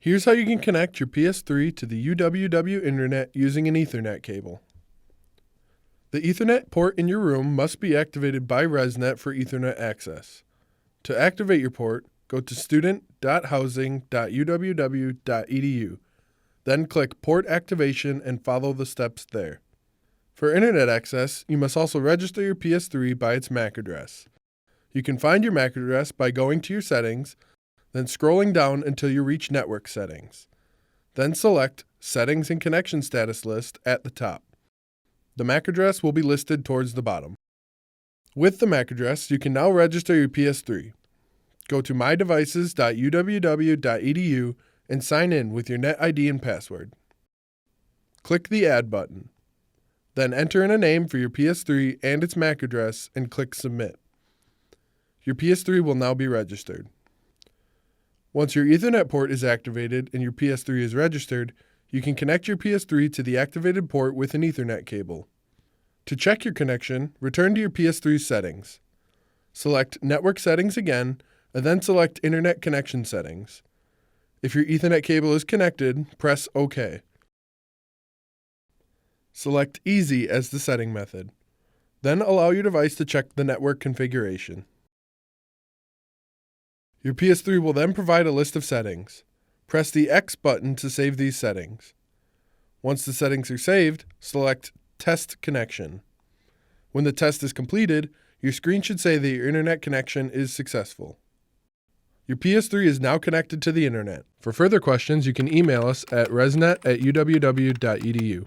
Here's how you can connect your PS3 to the UWW internet using an Ethernet cable. The Ethernet port in your room must be activated by ResNet for Ethernet access. To activate your port, go to student.housing.uww.edu. Then click Port Activation and follow the steps there. For internet access, you must also register your PS3 by its MAC address. You can find your MAC address by going to your settings, then scrolling down until you reach Network Settings. Then select Settings and Connection Status List at the top. The MAC address will be listed towards the bottom. With the MAC address, you can now register your PS3. Go to mydevices.uww.edu and sign in with your NetID and password. Click the Add button. Then enter in a name for your PS3 and its MAC address and click Submit. Your PS3 will now be registered. Once your Ethernet port is activated and your PS3 is registered, you can connect your PS3 to the activated port with an Ethernet cable. To check your connection, return to your PS3 settings. Select Network Settings again, and then select Internet Connection Settings. If your Ethernet cable is connected, press OK. Select Easy as the setting method. Then allow your device to check the network configuration. Your PS3 will then provide a list of settings. Press the X button to save these settings. Once the settings are saved, select Test Connection. When the test is completed, your screen should say that your internet connection is successful. Your PS3 is now connected to the internet. For further questions, you can email us at resnet@uww.edu.